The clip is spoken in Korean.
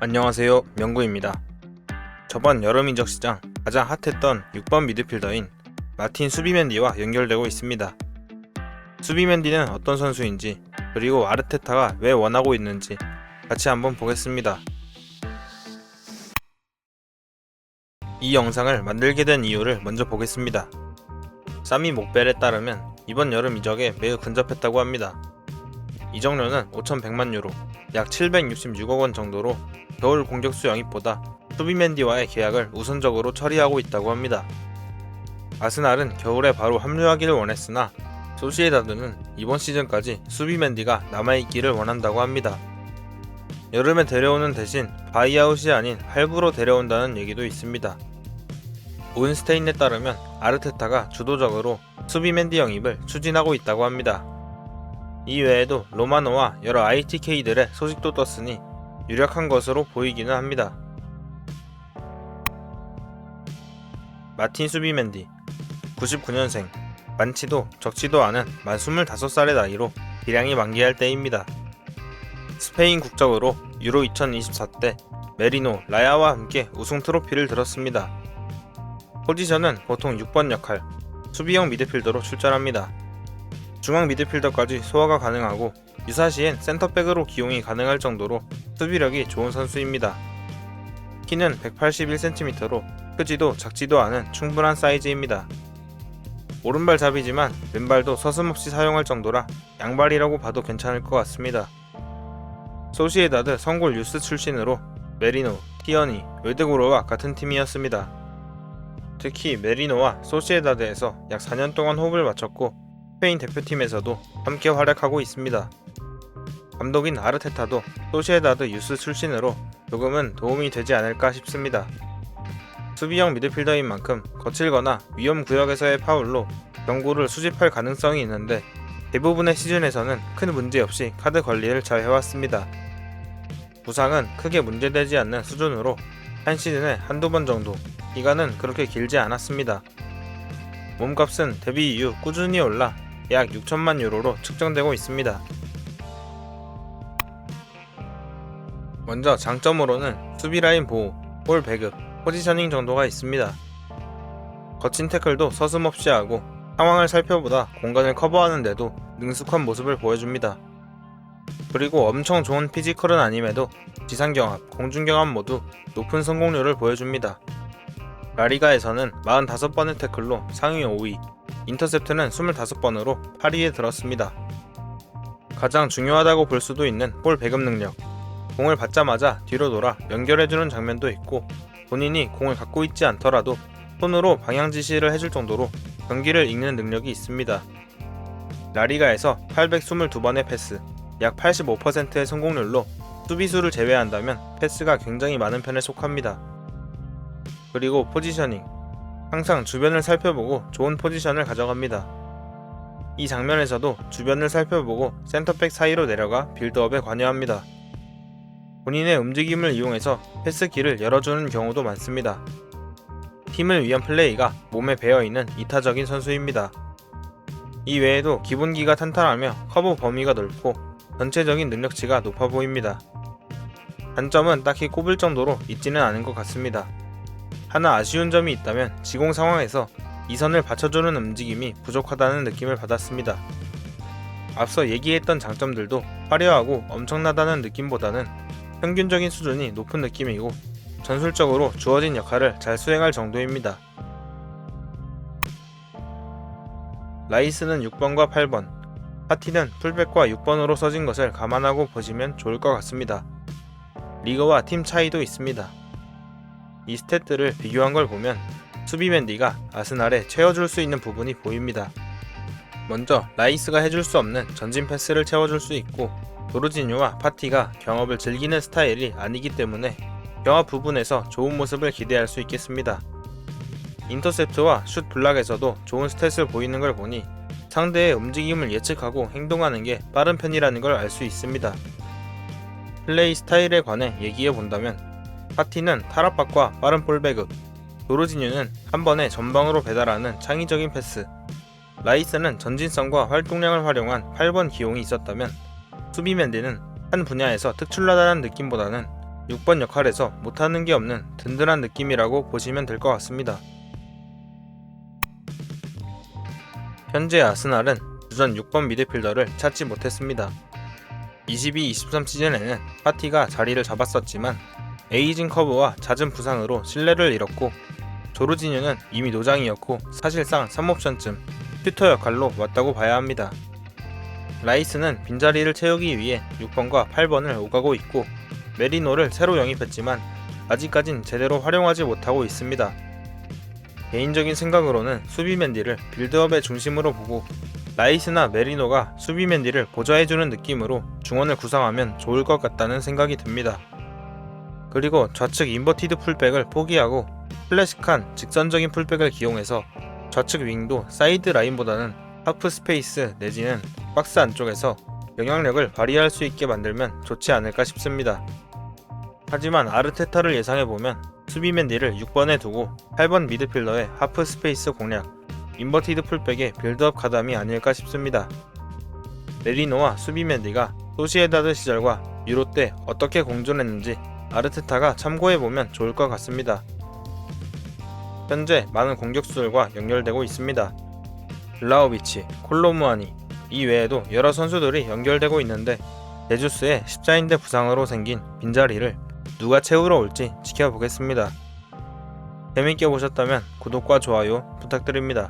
안녕하세요, 명구입니다. 저번 여름 이적 시장 가장 핫했던 6번 미드필더인 마틴 수비멘디와 연결되고 있습니다. 수비멘디는 어떤 선수인지, 그리고 아르테타가 왜 원하고 있는지 같이 한번 보겠습니다. 이 영상을 만들게 된 이유를 먼저 보겠습니다. 사미 목벨에 따르면 이번 여름 이적에 매우 근접했다고 합니다. 이적료는 5,100만 유로, 약 766억 원 정도로 겨울 공격수 영입보다 수비멘디와의 계약을 우선적으로 처리하고 있다고 합니다. 아스날은 겨울에 바로 합류하기를 원했으나 소시에다드는 이번 시즌까지 수비멘디가 남아있기를 원한다고 합니다. 여름에 데려오는 대신 바이아웃이 아닌 할부로 데려온다는 얘기도 있습니다. 온스테인에 따르면 아르테타가 주도적으로 수비멘디 영입을 추진하고 있다고 합니다. 이 외에도 로마노와 여러 ITK들의 소식도 떴으니 유력한 것으로 보이기는 합니다. 마틴 수비멘디 99년생, 많지도 적지도 않은 만 25살의 나이로 기량이 만개할 때입니다. 스페인 국적으로 유로 2024 때 메리노, 라야와 함께 우승 트로피를 들었습니다. 포지션은 보통 6번 역할, 수비형 미드필더로 출전합니다. 중앙 미드필더까지 소화가 가능하고 유사시엔 센터백으로 기용이 가능할 정도로 수비력이 좋은 선수입니다. 키는 181cm로 크지도 작지도 않은 충분한 사이즈입니다. 오른발잡이지만 왼발도 서슴없이 사용할 정도라 양발이라고 봐도 괜찮을 것 같습니다. 소시에다드 성골 유스 출신으로 메리노, 티어니, 웨드고로와 같은 팀이었습니다. 특히 메리노와 소시에다드에서 약 4년 동안 호흡을 맞췄고 스페인 대표팀에서도 함께 활약하고 있습니다. 감독인 아르테타도 소시에다드 유스 출신으로 조금은 도움이 되지 않을까 싶습니다. 수비형 미드필더인 만큼 거칠거나 위험 구역에서의 파울로 경고를 수집할 가능성이 있는데 대부분의 시즌에서는 큰 문제 없이 카드 관리를 잘 해왔습니다. 부상은 크게 문제되지 않는 수준으로 한 시즌에 한두 번 정도, 기간은 그렇게 길지 않았습니다. 몸값은 데뷔 이후 꾸준히 올라 약 6천만 유로로 측정되고 있습니다. 먼저 장점으로는 수비라인 보호, 볼 배급, 포지셔닝 정도가 있습니다. 거친 태클도 서슴없이 하고 상황을 살펴보다 공간을 커버하는데도 능숙한 모습을 보여줍니다. 그리고 엄청 좋은 피지컬은 아님에도 지상경합, 공중경합 모두 높은 성공률을 보여줍니다. 라리가에서는 45번의 태클로 상위 5위, 인터셉트는 25번으로 8위에 들었습니다. 가장 중요하다고 볼 수도 있는 볼 배급 능력, 공을 받자마자 뒤로 돌아 연결해주는 장면도 있고 본인이 공을 갖고 있지 않더라도 손으로 방향 지시를 해줄 정도로 경기를 읽는 능력이 있습니다. 라리가에서 822번의 패스, 약 85%의 성공률로 수비수를 제외한다면 패스가 굉장히 많은 편에 속합니다. 그리고 포지셔닝, 항상 주변을 살펴보고 좋은 포지션을 가져갑니다. 이 장면에서도 주변을 살펴보고 센터백 사이로 내려가 빌드업에 관여합니다. 본인의 움직임을 이용해서 패스길을 열어주는 경우도 많습니다. 팀을 위한 플레이가 몸에 배어있는 이타적인 선수입니다. 이 외에도 기본기가 탄탄하며 커버 범위가 넓고 전체적인 능력치가 높아 보입니다. 단점은 딱히 꼽을 정도로 있지는 않은 것 같습니다. 하나 아쉬운 점이 있다면 지공 상황에서 이선을 받쳐주는 움직임이 부족하다는 느낌을 받았습니다. 앞서 얘기했던 장점들도 화려하고 엄청나다는 느낌보다는 평균적인 수준이 높은 느낌이고 전술적으로 주어진 역할을 잘 수행할 정도입니다. 라이스는 6번과 8번, 파티는 풀백과 6번으로 써진 것을 감안하고 보시면 좋을 것 같습니다. 리그와 팀 차이도 있습니다. 이 스탯들을 비교한 걸 보면 수비멘디가 아스날에 채워줄 수 있는 부분이 보입니다. 먼저 라이스가 해줄 수 없는 전진 패스를 채워줄 수 있고 조르지뉴와 파티가 경합을 즐기는 스타일이 아니기 때문에 경합 부분에서 좋은 모습을 기대할 수 있겠습니다. 인터셉트와 슛 블락에서도 좋은 스탯을 보이는 걸 보니 상대의 움직임을 예측하고 행동하는 게 빠른 편이라는 걸 알 수 있습니다. 플레이 스타일에 관해 얘기해 본다면 파티는 탈압박과 빠른 볼 배급, 조르지뉴는 한 번에 전방으로 배달하는 창의적인 패스, 라이스는 전진성과 활동량을 활용한 8번 기용이 있었다면 수비멘디는 한 분야에서 특출나다는 느낌보다는 6번 역할에서 못하는 게 없는 든든한 느낌이라고 보시면 될 것 같습니다. 현재 아스날은 주전 6번 미드필더를 찾지 못했습니다. 22-23 시즌에는 파티가 자리를 잡았었지만 에이징 커브와 잦은 부상으로 신뢰를 잃었고, 조르지뉴는 이미 노장이었고 사실상 3옵션쯤 퓨터 역할로 왔다고 봐야 합니다. 라이스는 빈자리를 채우기 위해 6번과 8번을 오가고 있고, 메리노를 새로 영입했지만 아직까진 제대로 활용하지 못하고 있습니다. 개인적인 생각으로는 수비 맨디를 빌드업의 중심으로 보고 라이스나 메리노가 수비 맨디를 보좌해주는 느낌으로 중원을 구성하면 좋을 것 같다는 생각이 듭니다. 그리고 좌측 인버티드 풀백을 포기하고 클래식한 직선적인 풀백을 기용해서 좌측 윙도 사이드 라인보다는 하프 스페이스 내지는 박스 안쪽에서 영향력을 발휘할 수 있게 만들면 좋지 않을까 싶습니다. 하지만 아르테타를 예상해보면 수비 맨디를 6번에 두고 8번 미드필더의 하프 스페이스 공략, 인버티드 풀백의 빌드업 가담이 아닐까 싶습니다. 메리노와 수비 맨디가 소시에다드 시절과 유로 때 어떻게 공존했는지 아르테타가 참고해보면 좋을 것 같습니다. 현재 많은 공격수들과 연결되고 있습니다. 블라우비치, 콜로무아니, 이 외에도 여러 선수들이 연결되고 있는데 제주스의 십자인대 부상으로 생긴 빈자리를 누가 채우러 올지 지켜보겠습니다. 재밌게 보셨다면 구독과 좋아요 부탁드립니다.